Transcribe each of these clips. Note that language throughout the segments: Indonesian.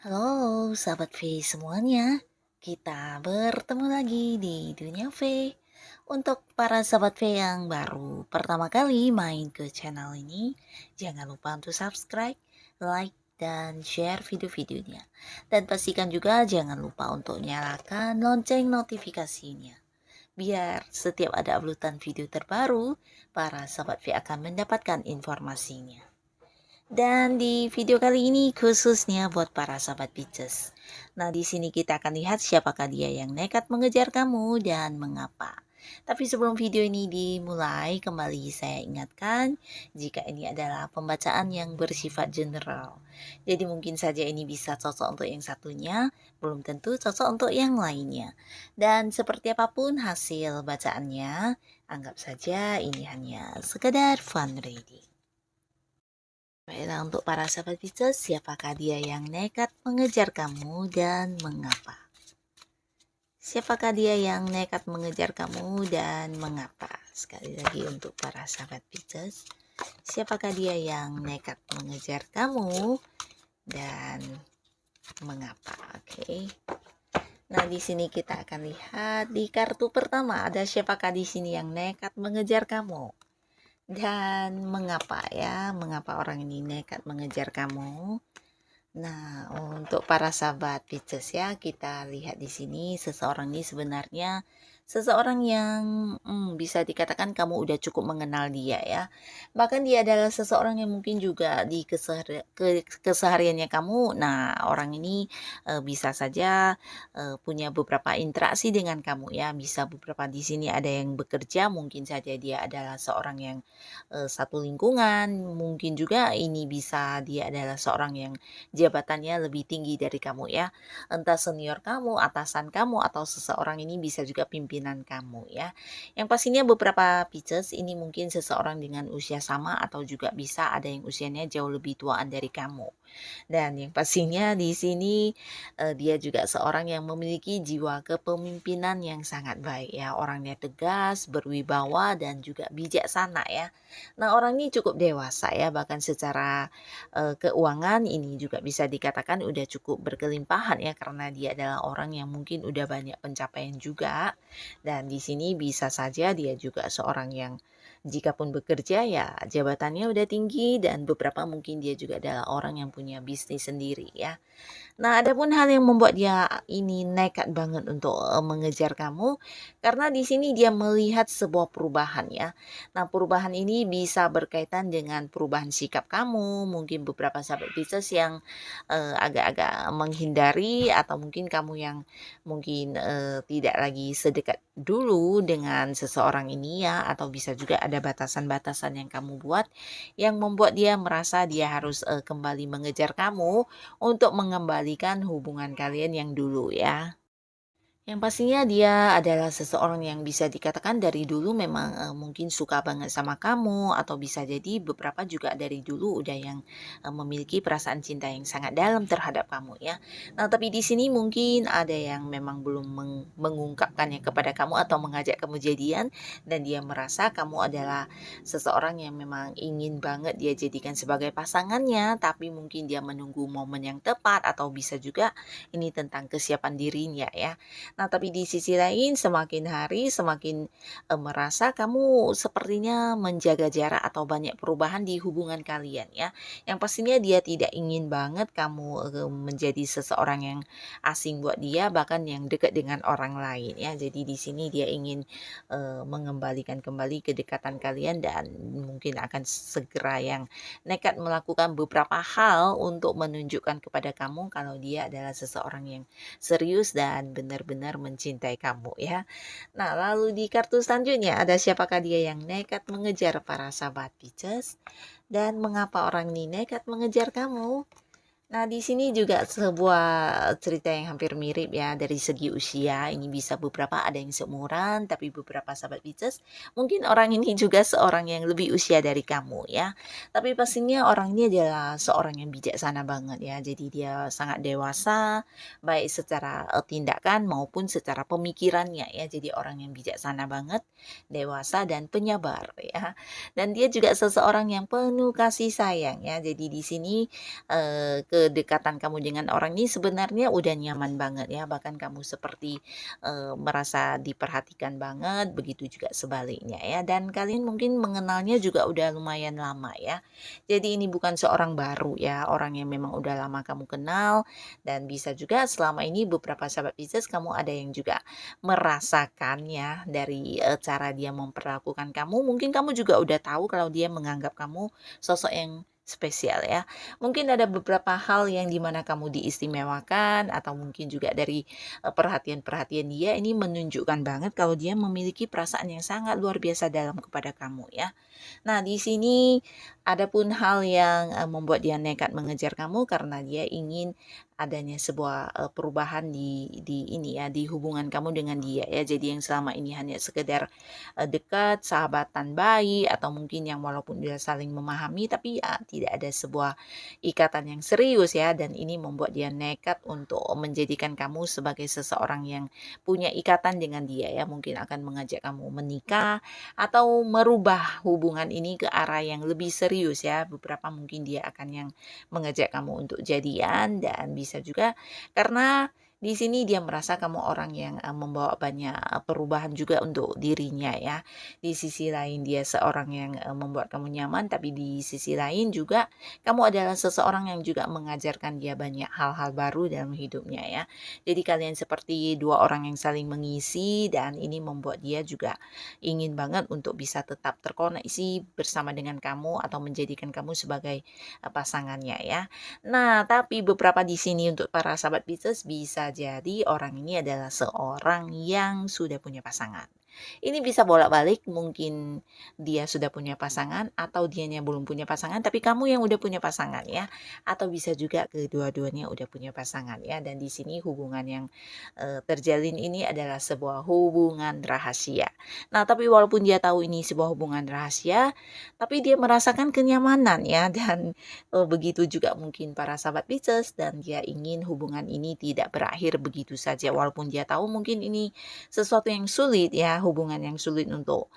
Halo sahabat V semuanya, kita bertemu lagi di Dunia V. Untuk para sahabat V yang baru pertama kali main ke channel ini, jangan lupa untuk subscribe, like, dan share video-videonya. Dan pastikan juga jangan lupa untuk nyalakan lonceng notifikasinya. Biar setiap ada uploadan video terbaru, para sahabat V akan mendapatkan informasinya. Dan di video kali ini khususnya buat para sahabat Pisces. Nah, di sini kita akan lihat siapakah dia yang nekat mengejar kamu dan mengapa. Tapi sebelum video ini dimulai, kembali saya ingatkan jika ini adalah pembacaan yang bersifat general. Jadi mungkin saja ini bisa cocok untuk yang satunya, belum tentu cocok untuk yang lainnya. Dan seperti apapun hasil bacaannya, anggap saja ini hanya sekedar fun reading. Baiklah, untuk para sahabat Pisces, siapakah dia yang nekat mengejar kamu dan mengapa? Siapakah dia yang nekat mengejar kamu dan mengapa? Sekali lagi untuk para sahabat Pisces, siapakah dia yang nekat mengejar kamu dan mengapa? Oke. Nah, di sini kita akan lihat di kartu pertama ada siapakah di sini yang nekat mengejar kamu. Dan mengapa ya? Mengapa orang ini nekat mengejar kamu? Nah, untuk para sahabat Pisces ya, kita lihat di sini seseorang ini sebenarnya seseorang yang bisa dikatakan kamu udah cukup mengenal dia ya. Bahkan dia adalah seseorang yang mungkin juga di kesehariannya kamu. Nah, orang ini bisa saja punya beberapa interaksi dengan kamu ya. Bisa beberapa di sini ada yang bekerja, mungkin saja dia adalah seorang yang satu lingkungan, mungkin juga ini bisa dia adalah seorang yang jabatannya lebih tinggi dari kamu ya. Entah senior kamu, atasan kamu, atau seseorang ini bisa juga pimpinan kamu ya. Yang pastinya beberapa Pisces ini mungkin seseorang dengan usia sama atau juga bisa ada yang usianya jauh lebih tuaan dari kamu. Dan yang pastinya di sini dia juga seorang yang memiliki jiwa kepemimpinan yang sangat baik ya. Orangnya tegas, berwibawa dan juga bijaksana ya. Nah, orang ini cukup dewasa ya, bahkan secara keuangan ini juga bisa dikatakan udah cukup berkelimpahan ya, karena dia adalah orang yang mungkin udah banyak pencapaian juga. Dan di sini bisa saja dia juga seorang yang jika pun bekerja ya jabatannya udah tinggi, dan beberapa mungkin dia juga adalah orang yang punya bisnis sendiri ya. Nah, ada pun hal yang membuat dia ini nekat banget untuk mengejar kamu, karena di sini dia melihat sebuah perubahan ya. Nah, perubahan ini bisa berkaitan dengan perubahan sikap kamu, mungkin beberapa sahabat Pisces yang agak-agak menghindari, atau mungkin kamu yang mungkin tidak lagi sedekat dulu dengan seseorang ini ya, atau bisa juga ada batasan-batasan yang kamu buat yang membuat dia merasa dia harus kembali mengejar kamu untuk mengembalikan hubungan kalian yang dulu ya. Yang pastinya dia adalah seseorang yang bisa dikatakan dari dulu memang mungkin suka banget sama kamu, atau bisa jadi beberapa juga dari dulu udah yang memiliki perasaan cinta yang sangat dalam terhadap kamu ya. Nah, tapi di sini mungkin ada yang memang belum mengungkapkannya kepada kamu atau mengajak kamu jadian, dan dia merasa kamu adalah seseorang yang memang ingin banget dia jadikan sebagai pasangannya, tapi mungkin dia menunggu momen yang tepat, atau bisa juga ini tentang kesiapan dirinya ya. Nah, tapi di sisi lain semakin hari semakin merasa kamu sepertinya menjaga jarak atau banyak perubahan di hubungan kalian ya. Yang pastinya dia tidak ingin banget kamu menjadi seseorang yang asing buat dia, bahkan yang dekat dengan orang lain ya. Jadi di sini dia ingin mengembalikan kembali kedekatan kalian, dan mungkin akan segera yang nekat melakukan beberapa hal untuk menunjukkan kepada kamu kalau dia adalah seseorang yang serius dan benar-benar mencintai kamu ya. Nah, lalu di kartu selanjutnya ada siapakah dia yang nekat mengejar para sahabat Pisces dan mengapa orang ini nekat mengejar kamu? Nah, di sini juga sebuah cerita yang hampir mirip ya dari segi usia. Ini bisa beberapa ada yang seumuran, tapi beberapa sahabat Pisces mungkin orang ini juga seorang yang lebih usia dari kamu ya. Tapi pastinya orang ini adalah seorang yang bijaksana banget ya. Jadi dia sangat dewasa, baik secara tindakan maupun secara pemikirannya ya. Jadi orang yang bijaksana banget, dewasa dan penyabar ya. Dan dia juga seseorang yang penuh kasih sayang ya. Jadi di sini kedekatan kamu dengan orang ini sebenarnya udah nyaman banget ya, bahkan kamu seperti, merasa diperhatikan banget, begitu juga sebaliknya ya, dan kalian mungkin mengenalnya juga udah lumayan lama ya. Jadi ini bukan seorang baru ya, orang yang memang udah lama kamu kenal, dan bisa juga selama ini beberapa sahabat Pisces kamu ada yang juga merasakan ya dari, cara dia memperlakukan kamu, mungkin kamu juga udah tahu kalau dia menganggap kamu sosok yang spesial ya. Mungkin ada beberapa hal yang dimana kamu diistimewakan atau mungkin juga dari, perhatian-perhatian dia ini menunjukkan banget kalau dia memiliki perasaan yang sangat luar biasa dalam kepada kamu ya. Nah, di sini ada pun hal yang, membuat dia nekat mengejar kamu karena dia ingin adanya sebuah, perubahan di ini ya, di hubungan kamu dengan dia ya. Jadi yang selama ini hanya sekedar, dekat, sahabatan baik, atau mungkin yang walaupun dia saling memahami tapi ya tidak ada sebuah ikatan yang serius ya, dan ini membuat dia nekat untuk menjadikan kamu sebagai seseorang yang punya ikatan dengan dia ya. Mungkin akan mengajak kamu menikah atau merubah hubungan ini ke arah yang lebih serius ya. Beberapa mungkin dia akan yang mengajak kamu untuk jadian, dan bisa juga karena di sini dia merasa kamu orang yang membawa banyak perubahan juga untuk dirinya ya. Di sisi lain dia seorang yang membuat kamu nyaman, tapi di sisi lain juga kamu adalah seseorang yang juga mengajarkan dia banyak hal-hal baru dalam hidupnya ya. Jadi kalian seperti dua orang yang saling mengisi, dan ini membuat dia juga ingin banget untuk bisa tetap terkoneksi bersama dengan kamu atau menjadikan kamu sebagai pasangannya ya. Nah, tapi beberapa di sini untuk para sahabat Pisces bisa jadi orang ini adalah seorang yang sudah punya pasangan. Ini bisa bolak-balik, mungkin dia sudah punya pasangan atau dianya belum punya pasangan, tapi kamu yang udah punya pasangan ya. Atau bisa juga kedua-duanya udah punya pasangan ya. Dan di sini hubungan yang terjalin ini adalah sebuah hubungan rahasia. Nah, tapi walaupun dia tahu ini sebuah hubungan rahasia, tapi dia merasakan kenyamanan ya, dan begitu juga mungkin para sahabat Pisces, dan dia ingin hubungan ini tidak berakhir begitu saja walaupun dia tahu mungkin ini sesuatu yang sulit ya, hubungan yang sulit untuk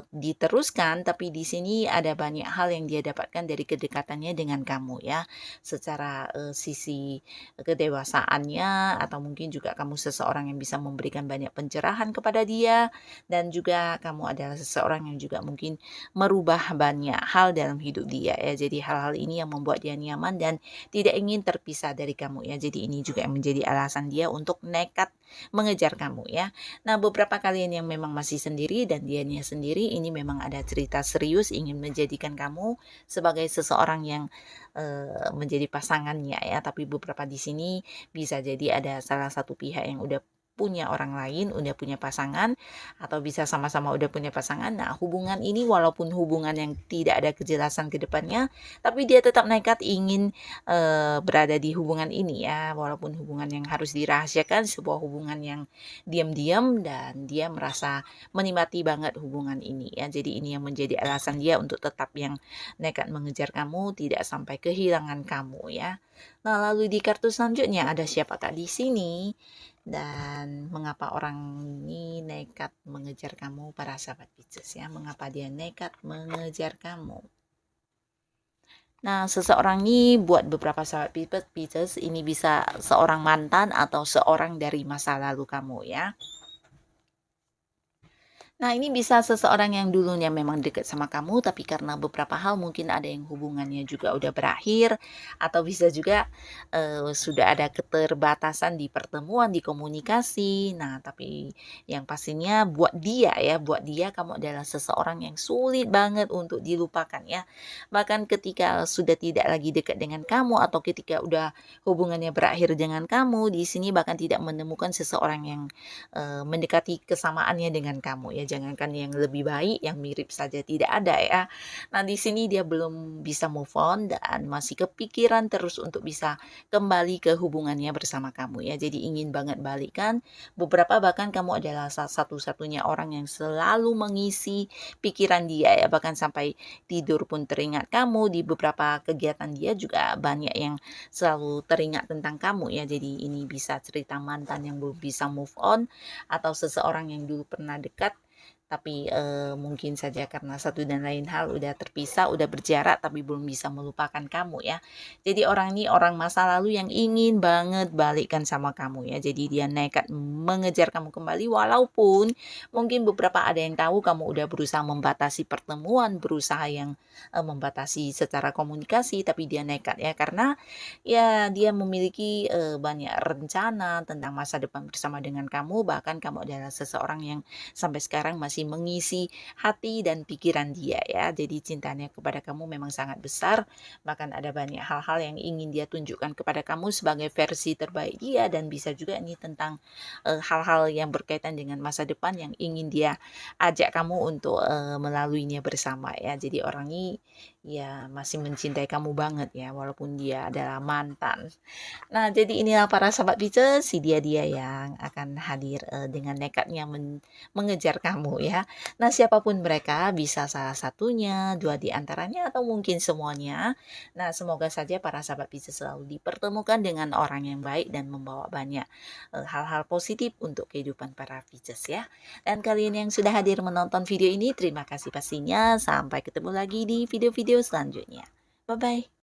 diteruskan, tapi di sini ada banyak hal yang dia dapatkan dari kedekatannya dengan kamu ya, secara sisi kedewasaannya, atau mungkin juga kamu seseorang yang bisa memberikan banyak pencerahan kepada dia, dan juga kamu adalah seseorang yang juga mungkin merubah banyak hal dalam hidup dia ya. Jadi hal-hal ini yang membuat dia nyaman dan tidak ingin terpisah dari kamu ya. Jadi ini juga yang menjadi alasan dia untuk nekat mengejar kamu ya. Nah, beberapa kalian yang memang masih sendiri dan dianya sendiri, ini memang ada cerita serius ingin menjadikan kamu sebagai seseorang yang menjadi pasangannya ya. Tapi beberapa di sini bisa jadi ada salah satu pihak yang udah punya orang lain, udah punya pasangan, atau bisa sama-sama udah punya pasangan. Nah, hubungan ini walaupun hubungan yang tidak ada kejelasan ke depannya, tapi dia tetap nekat ingin berada di hubungan ini ya, walaupun hubungan yang harus dirahasiakan, sebuah hubungan yang diam-diam, dan dia merasa menikmati banget hubungan ini ya. Jadi ini yang menjadi alasan dia untuk tetap yang nekat mengejar kamu, tidak sampai kehilangan kamu ya. Nah, lalu di kartu selanjutnya ada siapakah di sini? Dan mengapa orang ini nekat mengejar kamu, para sahabat Pisces ya? Mengapa dia nekat mengejar kamu? Nah, seseorang ini buat beberapa sahabat Pisces ini bisa seorang mantan atau seorang dari masa lalu kamu ya. Nah, ini bisa seseorang yang dulunya memang dekat sama kamu, tapi karena beberapa hal mungkin ada yang hubungannya juga udah berakhir, atau bisa juga sudah ada keterbatasan di pertemuan, di komunikasi. Nah, tapi yang pastinya buat dia ya, buat dia kamu adalah seseorang yang sulit banget untuk dilupakan ya. Bahkan ketika sudah tidak lagi dekat dengan kamu, atau ketika udah hubungannya berakhir dengan kamu, di sini bahkan tidak menemukan seseorang yang mendekati kesamaannya dengan kamu ya. Jangankan yang lebih baik, yang mirip saja tidak ada ya. Nah, di sini dia belum bisa move on dan masih kepikiran terus untuk bisa kembali ke hubungannya bersama kamu ya. Jadi ingin banget balikan. Beberapa bahkan kamu adalah satu-satunya orang yang selalu mengisi pikiran dia ya. Bahkan sampai tidur pun teringat kamu. Di beberapa kegiatan dia juga banyak yang selalu teringat tentang kamu ya. Jadi ini bisa cerita mantan yang belum bisa move on, atau seseorang yang dulu pernah dekat tapi mungkin saja karena satu dan lain hal udah terpisah, udah berjarak tapi belum bisa melupakan kamu ya. Jadi orang ini orang masa lalu yang ingin banget balikkan sama kamu ya. Jadi dia nekat mengejar kamu kembali walaupun mungkin beberapa ada yang tahu kamu udah berusaha membatasi pertemuan, berusaha yang membatasi secara komunikasi, tapi dia nekat ya karena ya dia memiliki banyak rencana tentang masa depan bersama dengan kamu, bahkan kamu adalah seseorang yang sampai sekarang masih mengisi hati dan pikiran dia ya. Jadi cintanya kepada kamu memang sangat besar, bahkan ada banyak hal-hal yang ingin dia tunjukkan kepada kamu sebagai versi terbaik dia, dan bisa juga ini tentang hal-hal yang berkaitan dengan masa depan yang ingin dia ajak kamu untuk melaluinya bersama ya. Jadi orang ini ya masih mencintai kamu banget ya walaupun dia adalah mantan. Nah, jadi inilah para sahabat Pisces, si dia-dia yang akan hadir dengan nekatnya mengejar kamu ya. Nah, siapapun mereka, bisa salah satunya, dua di antaranya, atau mungkin semuanya. Nah, semoga saja para sahabat Pisces selalu dipertemukan dengan orang yang baik dan membawa banyak hal-hal positif untuk kehidupan para Pisces ya. Dan kalian yang sudah hadir menonton video ini, terima kasih pastinya. Sampai ketemu lagi di video-video selanjutnya. Bye-bye.